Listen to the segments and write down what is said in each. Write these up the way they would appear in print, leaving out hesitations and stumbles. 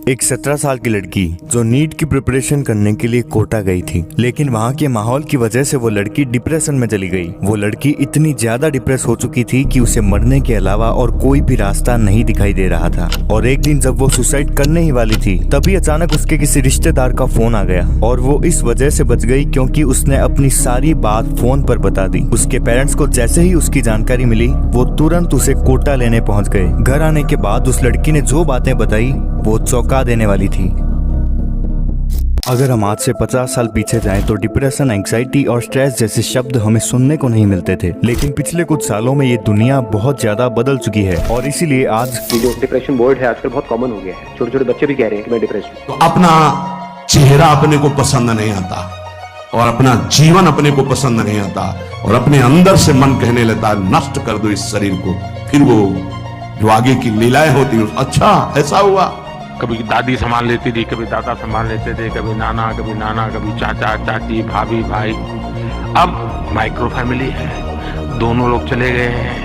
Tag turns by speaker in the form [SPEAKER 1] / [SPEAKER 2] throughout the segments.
[SPEAKER 1] एक 17 साल की लड़की जो नीट की प्रिपरेशन करने के लिए कोटा गई थी, लेकिन वहाँ के माहौल की वजह से वो लड़की डिप्रेशन में चली गई। वो लड़की इतनी ज्यादा डिप्रेस हो चुकी थी कि उसे मरने के अलावा और कोई भी रास्ता नहीं दिखाई दे रहा था। और एक दिन जब वो सुसाइड करने ही वाली थी, तभी अचानक उसके किसी रिश्तेदार का फोन आ गया और वो इस वजह से बच गई क्योंकि उसने अपनी सारी बात फोन पर बता दी। उसके पेरेंट्स को जैसे ही उसकी जानकारी मिली, वो तुरंत उसे कोटा लेने पहुंच गए। घर आने के बाद उस लड़की ने जो बातें बताई वो चौंका देने वाली थी। अगर हम आज से 50 साल पीछे जाएं तो डिप्रेशन, एंग्जाइटी और स्ट्रेस जैसे शब्द हमें सुनने को नहीं मिलते थे, लेकिन पिछले कुछ सालों में ये दुनिया बहुत ज्यादा बदल चुकी है और इसीलिए आज
[SPEAKER 2] जो डिप्रेशन वर्ड है आजकल बहुत कॉमन हो गया है। छोटे छोटे बच्चे भी कह रहे हैं कि मैं डिप्रेस हूं।
[SPEAKER 3] तो अपना चेहरा अपने को पसंद नहीं आता और अपना जीवन अपने को पसंद नहीं आता और अपने अंदर से मन कहने लगता है नष्ट कर दो इस शरीर को। फिर वो जो आगे की लीलाएं होती है, अच्छा ऐसा हुआ।
[SPEAKER 4] कभी दादी संभाल लेती थी, कभी दादा संभाल लेते थे, कभी नाना, कभी चाचा, चाची, भाभी, भाई। अब माइक्रो फैमिली है, दोनों लोग चले गए हैं,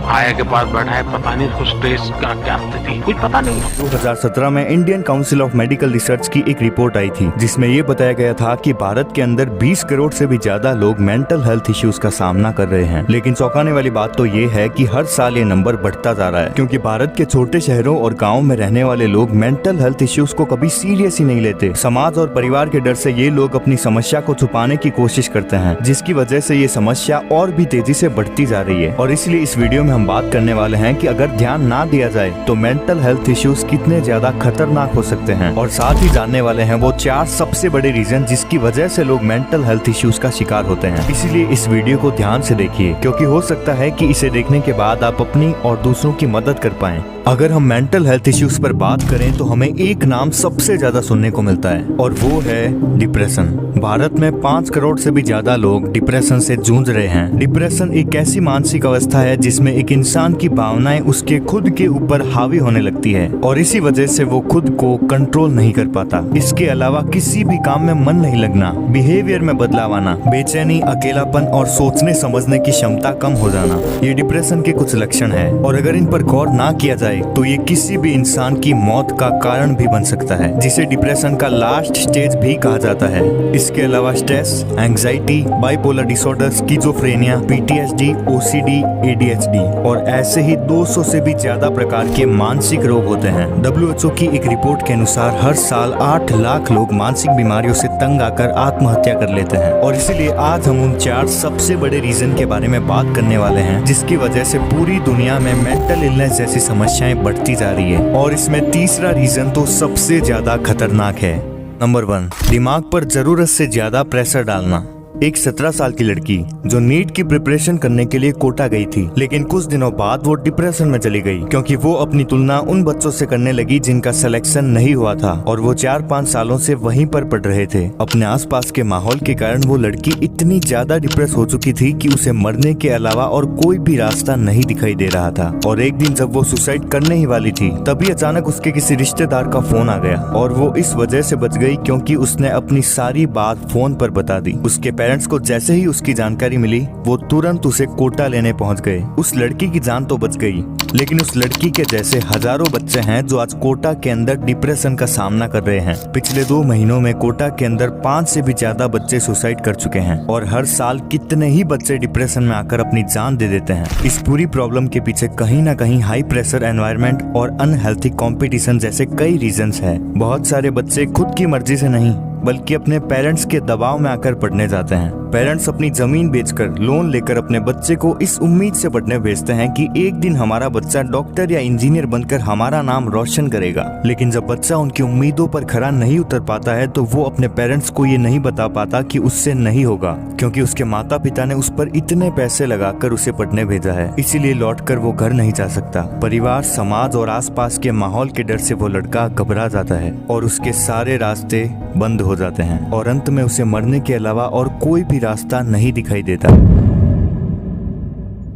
[SPEAKER 4] आया के पास बैठा है, पता नहीं उसको स्ट्रेस का क्या स्थिति, कुछ पता नहीं।
[SPEAKER 1] 2017 में Indian council of medical research की एक रिपोर्ट आई थी, जिसमें ये बताया गया था कि भारत के अंदर 20 करोड़ से भी ज्यादा लोग मेंटल हेल्थ इश्यूज का सामना कर रहे हैं। लेकिन चौंकाने वाली बात तो ये है कि हर साल ये नंबर बढ़ता जा रहा है, क्योंकि भारत के छोटे शहरों और गाँव में रहने वाले लोग मेंटल हेल्थ इश्यूज को कभी सीरियस ही नहीं लेते। समाज और परिवार के डर से ये लोग अपनी समस्या को छुपाने की कोशिश करते हैं, जिसकी वजह से ये समस्या और भी तेजी से बढ़ती जा रही है। और इसलिए इस वीडियो में हम बात करने वाले हैं कि अगर ध्यान ना दिया जाए तो मेंटल हेल्थ इश्यूज कितने ज्यादा खतरनाक हो सकते हैं, और साथ ही जानने वाले हैं वो 4 सबसे बड़े रीजन जिसकी वजह से लोग मेंटल हेल्थ इश्यूज का शिकार होते हैं। इसीलिए इस वीडियो को ध्यान से देखिए, क्योंकि हो सकता है कि इसे देखने के बाद आप अपनी और दूसरों की मदद कर पाएं। अगर हम मेंटल हेल्थ इश्यूज पर बात करें तो हमें एक नाम सबसे ज्यादा सुनने को मिलता है और वो है डिप्रेशन। भारत में 5 करोड़ से भी ज्यादा लोग डिप्रेशन से जूझ रहे हैं। डिप्रेशन एक ऐसी मानसिक अवस्था है जिसमें एक इंसान की भावनाएं उसके खुद के ऊपर हावी होने लगती है और इसी वजह से वो खुद को कंट्रोल नहीं कर पाता। इसके अलावा किसी भी काम में मन नहीं लगना, बिहेवियर में बदलाव आना, बेचैनी, अकेलापन और सोचने समझने की क्षमता कम हो जाना, ये डिप्रेशन के कुछ लक्षण है। और अगर इन पर गौर ना किया जाए तो ये किसी भी इंसान की मौत का कारण भी बन सकता है, जिसे डिप्रेशन का लास्ट स्टेज भी कहा जाता है। इसके अलावा stress, anxiety, bipolar disorder, schizophrenia, PTSD, OCD, ADHD और ऐसे ही 200 से भी ज्यादा प्रकार के मानसिक रोग होते हैं। WHO की एक रिपोर्ट के अनुसार हर साल 8 लाख लोग मानसिक बीमारियों से तंग आकर आत्महत्या कर लेते हैं। और इसीलिए आज हम उन 4 सबसे बड़े रीजन के बारे में बात करने वाले हैं जिसकी वजह से पूरी दुनिया में मेंटल इलनेस जैसी समस्याएं बढ़ती जा रही है। और इसमें तीसरा रीजन तो सबसे ज्यादा खतरनाक है। नंबर 1, दिमाग पर जरूरत से ज्यादा प्रेशर डालना। एक 17 साल की लड़की जो नीट की प्रिपरेशन करने के लिए कोटा गई थी, लेकिन कुछ दिनों बाद वो डिप्रेशन में चली गई क्योंकि वो अपनी तुलना उन बच्चों से करने लगी जिनका सिलेक्शन नहीं हुआ था और वो 4-5 सालों से वहीं पर पढ़ रहे थे। अपने आसपास के माहौल के कारण वो लड़की इतनी ज्यादा डिप्रेस हो चुकी थी कि उसे मरने के अलावा और कोई भी रास्ता नहीं दिखाई दे रहा था। और एक दिन जब वो सुसाइड करने ही वाली थी, तभी अचानक उसके किसी रिश्तेदार का फोन आ गया और वो इस वजह से बच गई क्योंकि उसने अपनी सारी बात फोन पर बता दी। उसके पेरेंट्स को जैसे ही उसकी जानकारी मिली, वो तुरंत उसे कोटा लेने पहुंच गए। उस लड़की की जान तो बच गई, लेकिन उस लड़की के जैसे हजारों बच्चे हैं जो आज कोटा के अंदर डिप्रेशन का सामना कर रहे हैं। पिछले 2 महीनों में कोटा के अंदर 5 से भी ज्यादा बच्चे सुसाइड कर चुके हैं और हर साल कितने ही बच्चे डिप्रेशन में आकर अपनी जान दे देते हैं। इस पूरी प्रॉब्लम के पीछे कहीं ना कहीं हाई प्रेशर एनवायरनमेंट और अनहेल्थी कंपटीशन जैसे कई रीजंस है। बहुत सारे बच्चे खुद की मर्जी से नहीं बल्कि अपने पेरेंट्स के दबाव में आकर पढ़ने जाते हैं। पेरेंट्स अपनी जमीन बेचकर, लोन लेकर अपने बच्चे को इस उम्मीद से पढ़ने भेजते हैं कि एक दिन हमारा बच्चा डॉक्टर या इंजीनियर बनकर हमारा नाम रोशन करेगा। लेकिन जब बच्चा उनकी उम्मीदों पर खरा नहीं उतर पाता है तो वो अपने पेरेंट्स को ये नहीं बता पाता कि उससे नहीं होगा, क्योंकि उसके माता पिता ने उस पर इतने पैसे लगाकर उसे पढ़ने भेजा है। इसीलिए लौटकर वो घर नहीं जा सकता। परिवार, समाज और आसपास के माहौल के डर से वो लड़का घबरा जाता है और उसके सारे रास्ते बंद हो जाते हैं और अंत में उसे मरने के अलावा और कोई भी रास्ता नहीं दिखाई देता।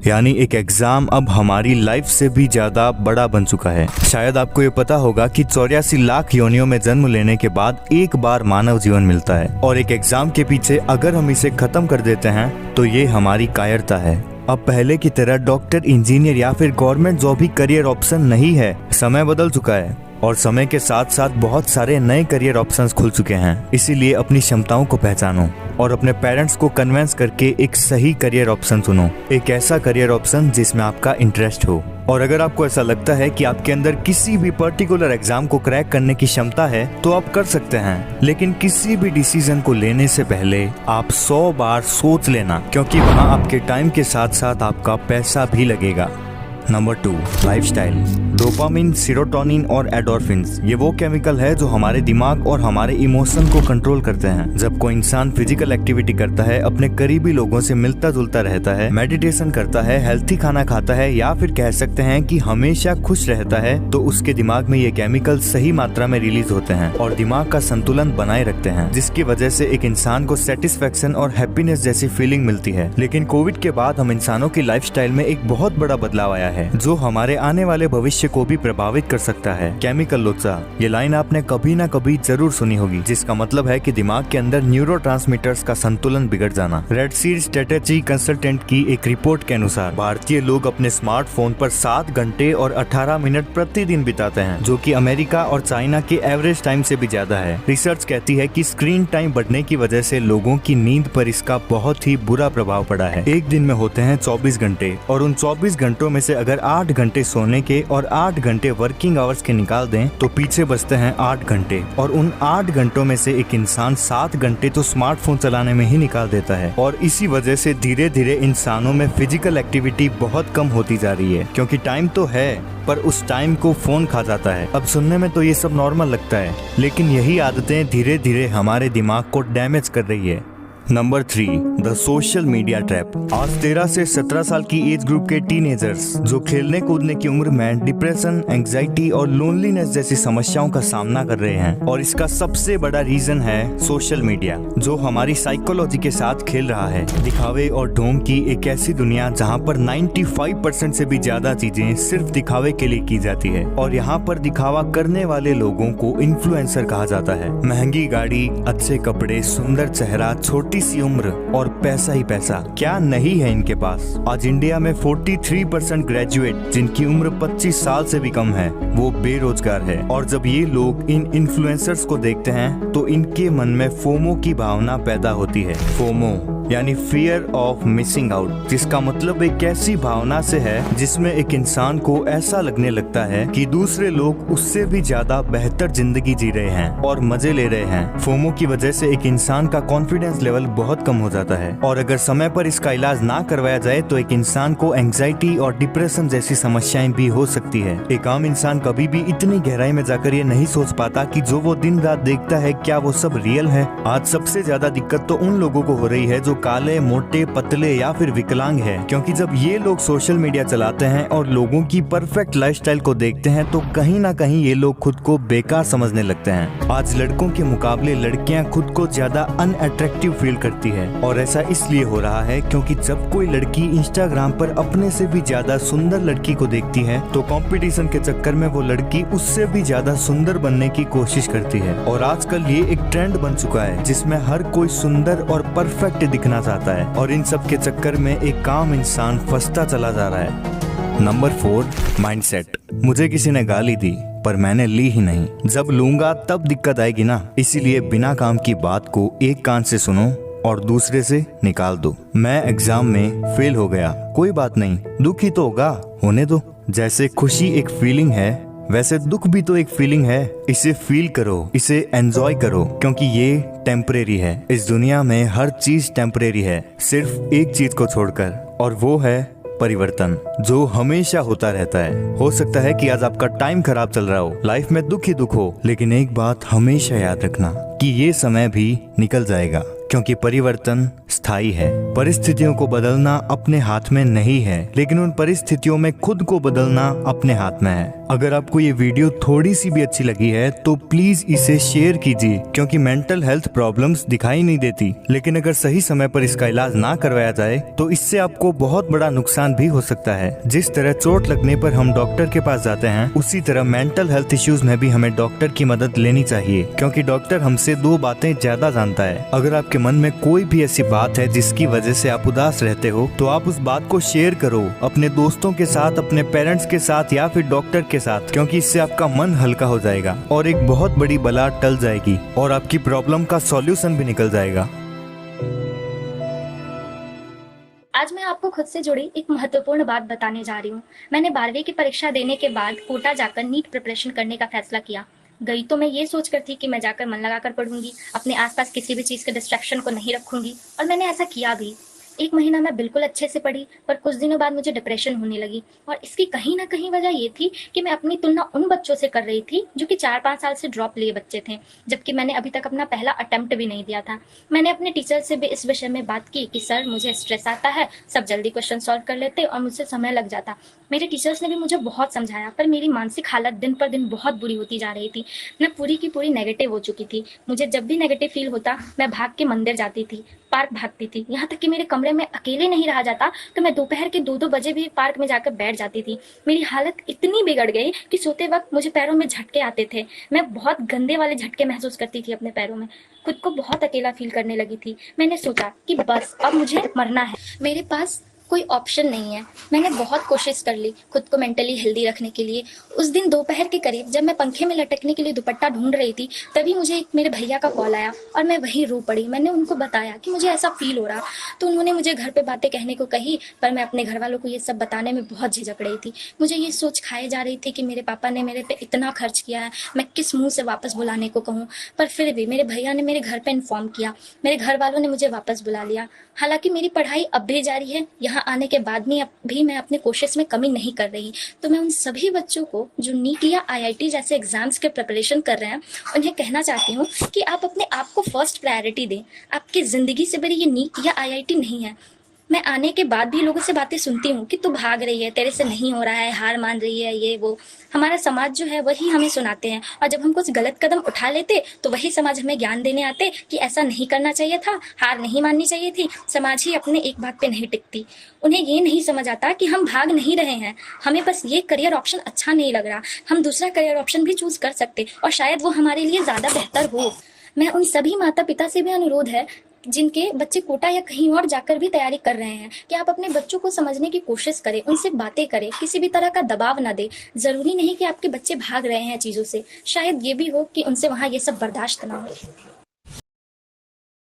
[SPEAKER 1] यानी एक एग्जाम अब हमारी लाइफ से भी ज्यादा बड़ा बन चुका है। शायद आपको ये पता होगा कि 84 लाख योनियों में जन्म लेने के बाद एक बार मानव जीवन मिलता है और एक एग्जाम के पीछे अगर हम इसे खत्म कर देते हैं तो ये हमारी कायरता है। अब पहले की तरह डॉक्टर, इंजीनियर या फिर गवर्नमेंट जॉब ही करियर ऑप्शन नहीं है। समय बदल चुका है। और समय के साथ साथ बहुत सारे नए करियर ऑप्शंस खुल चुके हैं। इसीलिए अपनी क्षमताओं को पहचानो और अपने पेरेंट्स को कन्विंस करके एक सही करियर ऑप्शन चुनो, एक ऐसा करियर ऑप्शन जिसमें आपका इंटरेस्ट हो। और अगर आपको ऐसा लगता है कि आपके अंदर किसी भी पर्टिकुलर एग्जाम को क्रैक करने की क्षमता है तो आप कर सकते हैं, लेकिन किसी भी डिसीजन को लेने से पहले आप 100 बार सोच लेना, क्योंकि वहाँ आपके टाइम के साथ साथ आपका पैसा भी लगेगा। Number 2, lifestyle. डोपामिन, सेरोटोनिन और एंडोर्फिन्स ये वो केमिकल है जो हमारे दिमाग और हमारे इमोशन को कंट्रोल करते हैं। जब कोई इंसान फिजिकल एक्टिविटी करता है, अपने करीबी लोगों से मिलता जुलता रहता है, मेडिटेशन करता है, हेल्थी खाना खाता है, या फिर कह सकते हैं कि हमेशा खुश रहता है, तो उसके दिमाग में ये केमिकल सही मात्रा में रिलीज होते हैं और दिमाग का संतुलन बनाए रखते हैं, जिसकी वजह से एक इंसान को सेटिस्फेक्शन और हैप्पीनेस जैसी फीलिंग मिलती है। लेकिन कोविड के बाद हम इंसानों की लाइफस्टाइल में एक बहुत बड़ा बदलाव आया है जो हमारे आने वाले भविष्य को भी प्रभावित कर सकता है। केमिकल लोचा, ये लाइन आपने कभी ना कभी जरूर सुनी होगी, जिसका मतलब है कि दिमाग के अंदर न्यूरोट्रांसमीटर्स का संतुलन बिगड़ जाना। रेड सीड स्ट्रेटेजी कंसल्टेंट की एक रिपोर्ट के अनुसार भारतीय लोग अपने स्मार्टफोन पर 7 घंटे और 18 मिनट प्रतिदिन बिताते हैं, जो कि अमेरिका और चाइना के एवरेज टाइम से भी ज्यादा है। रिसर्च कहती है कि स्क्रीन टाइम बढ़ने की वजह से लोगों की नींद पर इसका बहुत ही बुरा प्रभाव पड़ा है। एक दिन में होते हैं 24 घंटे और उन 24 घंटों में से अगर 8 घंटे सोने के और 8 घंटे वर्किंग आवर्स के निकाल दें तो पीछे बचते हैं 8 घंटे, और उन 8 घंटों में से एक इंसान 7 घंटे तो स्मार्टफोन चलाने में ही निकाल देता है। और इसी वजह से धीरे धीरे इंसानों में फिजिकल एक्टिविटी बहुत कम होती जा रही है, क्योंकि टाइम तो है पर उस टाइम को फोन खा जाता है। अब सुनने में तो ये सब नॉर्मल लगता है, लेकिन यही आदतें धीरे धीरे हमारे दिमाग को डैमेज कर रही है। Number 3, the social media trap. आज 13 से 17 साल की एज ग्रुप के टीनेजर्स जो खेलने कूदने की उम्र में डिप्रेशन, एंजाइटी और लोनलीनेस जैसी समस्याओं का सामना कर रहे हैं, और इसका सबसे बड़ा रीजन है सोशल मीडिया, जो हमारी साइकोलॉजी के साथ खेल रहा है। दिखावे और ढोंग की एक ऐसी दुनिया जहां पर 95% से भी ज्यादा चीजें सिर्फ दिखावे के लिए की जाती है, और यहाँ पर दिखावा करने वाले लोगों को इन्फ्लुएंसर कहा जाता है। महंगी गाड़ी, अच्छे कपड़े, सुंदर चेहरा, छोटी सी उम्र और पैसा ही पैसा, क्या नहीं है इनके पास। आज इंडिया में 43% ग्रेजुएट जिनकी उम्र 25 साल से भी कम है वो बेरोजगार है। और जब ये लोग इन इन्फ्लुएंसर्स को देखते हैं तो इनके मन में फोमो की भावना पैदा होती है। फोमो यानी फियर ऑफ मिसिंग आउट, जिसका मतलब एक ऐसी भावना से है जिसमें एक इंसान को ऐसा लगने लगता है कि दूसरे लोग उससे भी ज्यादा बेहतर जिंदगी जी रहे हैं और मजे ले रहे हैं। फोमो की वजह से एक इंसान का कॉन्फिडेंस लेवल बहुत कम हो जाता है, और अगर समय पर इसका इलाज ना करवाया जाए तो एक इंसान को एंजाइटी और डिप्रेशन जैसी समस्याएं भी हो सकती है। एक आम इंसान कभी भी इतनी गहराई में जाकर ये नहीं सोच पाता कि जो वो दिन रात देखता है क्या वो सब रियल है। आज सबसे ज्यादा दिक्कत तो उन लोगों को हो रही है जो काले, मोटे, पतले या फिर विकलांग है, क्योंकि जब ये लोग सोशल मीडिया चलाते हैं और लोगों की परफेक्ट लाइफस्टाइल को देखते हैं तो कहीं ना कहीं ये लोग खुद को बेकार समझने लगते हैं। आज लड़कों के मुकाबले लड़कियां खुद को ज्यादा अनअट्रैक्टिव फील करती है, और ऐसा इसलिए हो रहा है क्योंकि जब कोई लड़की इंस्टाग्राम पर अपने से भी ज्यादा सुंदर लड़की को देखती है तो कंपटीशन के चक्कर में वो लड़की उससे भी ज्यादा सुंदर बनने की कोशिश करती है। और आजकल ये एक ट्रेंड बन चुका है जिसमें हर कोई सुंदर और परफेक्ट दिखना चाहता है, और इन सब के चक्कर में एक काम इंसान फंसता चला जा रहा है। Number 4, mindset. मुझे किसी ने गाली दी पर मैंने ली ही नहीं। जब लूंगा तब दिक्कत आएगी ना, इसीलिए बिना काम की बात को एक कान से सुनो और दूसरे से निकाल दो। मैं एग्जाम में फेल हो गया, कोई बात नहीं, दुख ही तो होगा, होने दो। जैसे खुशी एक फीलिंग है वैसे दुख भी तो एक फीलिंग है। इसे फील करो, इसे एंजॉय करो, क्योंकि ये टेम्परेरी है। इस दुनिया में हर चीज टेम्परेरी है, सिर्फ एक चीज को छोड़कर, और वो है परिवर्तन, जो हमेशा होता रहता है। हो सकता है कि आज आपका टाइम खराब चल रहा हो, लाइफ में दुख ही दुख हो, लेकिन एक बात हमेशा याद रखना कि ये समय भी निकल जाएगा, क्योंकि परिवर्तन स्थायी है। परिस्थितियों को बदलना अपने हाथ में नहीं है, लेकिन उन परिस्थितियों में खुद को बदलना अपने हाथ में है। अगर आपको ये वीडियो थोड़ी सी भी अच्छी लगी है तो प्लीज इसे शेयर कीजिए, क्योंकि मेंटल हेल्थ प्रॉब्लम्स दिखाई नहीं देती, लेकिन अगर सही समय पर इसका इलाज ना करवाया जाए तो इससे आपको बहुत बड़ा नुकसान भी हो सकता है। जिस तरह चोट लगने पर हम डॉक्टर के पास जाते हैं, उसी तरह मेंटल हेल्थ इश्यूज में भी हमें डॉक्टर की मदद लेनी चाहिए, क्योंकि डॉक्टर हमसे 2 बातें ज्यादा जानता है। अगर आपके मन में कोई भी ऐसी बात है जिसकी वजह से आप उदास रहते हो, तो आप उस बात को शेयर करो अपने दोस्तों के साथ, अपने पेरेंट्स के साथ या फिर डॉक्टर के साथ, क्योंकि इससे आपका मन हल्का हो जाएगा और एक बहुत बड़ी बला टल जाएगी और आपकी प्रॉब्लम का सॉल्यूशन भी निकल जाएगा।
[SPEAKER 5] आज मैं आपको खुद से जुड़ी एक महत्वपूर्ण बात बताने जा रही हूँ। मैंने 12वीं की परीक्षा देने के बाद कोटा जाकर नीट प्रिपरेशन करने का फैसला किया। गई तो मैं ये सोचकर थी कि मैं जाकर मन लगाकर पढ़ूंगी, अपने आसपास किसी भी चीज़ के डिस्ट्रैक्शन को नहीं रखूंगी, और मैंने ऐसा किया भी। 1 महीना मैं बिल्कुल अच्छे से पढ़ी, पर कुछ दिनों बाद मुझे डिप्रेशन होने लगी, और इसकी कहीं ना कहीं वजह ये थी कि मैं अपनी तुलना उन बच्चों से कर रही थी जो कि 4-5 साल से ड्रॉप लिए बच्चे थे, जबकि मैंने अभी तक अपना पहला अटेम्प्ट भी नहीं दिया था। मैंने अपने टीचर से भी इस विषय में बात की कि सर मुझे स्ट्रेस आता है, सब जल्दी क्वेश्चन सॉल्व कर लेते और मुझसे समय लग जाता। मेरे टीचर्स ने भी मुझे बहुत समझाया, पर मेरी मानसिक हालत दिन पर दिन बहुत बुरी होती जा रही थी। मैं पूरी की पूरी नेगेटिव हो चुकी थी। मुझे जब भी नेगेटिव फील होता, मैं भाग के मंदिर जाती थी, पार्क भागती थी, यहाँ तक कि मेरे कमरे में अकेले नहीं रहा जाता तो मैं दोपहर के 2-2 बजे भी पार्क में जाकर बैठ जाती थी। मेरी हालत इतनी बिगड़ गई कि सोते वक्त मुझे पैरों में झटके आते थे। मैं बहुत गंदे वाले झटके महसूस करती थी अपने पैरों में। खुद को बहुत अकेला फील करने लगी थी। मैंने सोचा कि बस अब मुझे मरना है, मेरे पास कोई ऑप्शन नहीं है। मैंने बहुत कोशिश कर ली खुद को मेंटली हेल्दी रखने के लिए। उस दिन दोपहर के करीब जब मैं पंखे में लटकने के लिए दुपट्टा ढूंढ रही थी, तभी मुझे एक मेरे भैया का कॉल आया और मैं वहीं रो पड़ी। मैंने उनको बताया कि मुझे ऐसा फील हो रहा, तो उन्होंने मुझे घर पे बातें कहने को कही, पर मैं अपने घर वालों को ये सब बताने में बहुत झिझक रही थी। मुझे ये सोच खाए जा रही थी कि मेरे पापा ने मेरे पे इतना खर्च किया है, मैं किस मुँह से वापस बुलाने को कहूँ। पर फिर भी मेरे भैया ने मेरे घर पर इन्फॉर्म किया, मेरे घर वालों ने मुझे वापस बुला लिया। हालांकि मेरी पढ़ाई अब भी जारी है, यहाँ आने के बाद भी मैं अपनी कोशिश में कमी नहीं कर रही। तो मैं उन सभी बच्चों को जो नीट या IIT जैसे एग्जाम्स के प्रिपरेशन कर रहे हैं, उन्हें कहना चाहती हूँ कि आप अपने आप को फर्स्ट प्रायोरिटी दें। आपकी ज़िंदगी से बड़ी ये नीट या IIT नहीं है। मैं आने के बाद भी लोगों से बातें सुनती हूँ कि तू भाग रही है, तेरे से नहीं हो रहा है, हार मान रही है, ये वो। हमारा समाज जो है वही हमें सुनाते हैं, और जब हम कुछ गलत कदम उठा लेते तो वही समाज हमें ज्ञान देने आते कि ऐसा नहीं करना चाहिए था, हार नहीं माननी चाहिए थी। समाज ही अपने एक बात पे नहीं टिकती। उन्हें ये नहीं समझ आता कि हम भाग नहीं रहे हैं, हमें बस ये करियर ऑप्शन अच्छा नहीं लग रहा, हम दूसरा करियर ऑप्शन भी चूज कर सकते और शायद वो हमारे लिए ज़्यादा बेहतर हो। मैं उन सभी माता पिता से भी अनुरोध है जिनके बच्चे कोटा या कहीं और जाकर भी तैयारी कर रहे हैं कि आप अपने बच्चों को समझने की कोशिश करें, उनसे बातें करें, किसी भी तरह का दबाव ना दें। ज़रूरी नहीं कि आपके बच्चे भाग रहे हैं चीज़ों से, शायद ये भी हो कि उनसे वहाँ ये सब बर्दाश्त ना हो।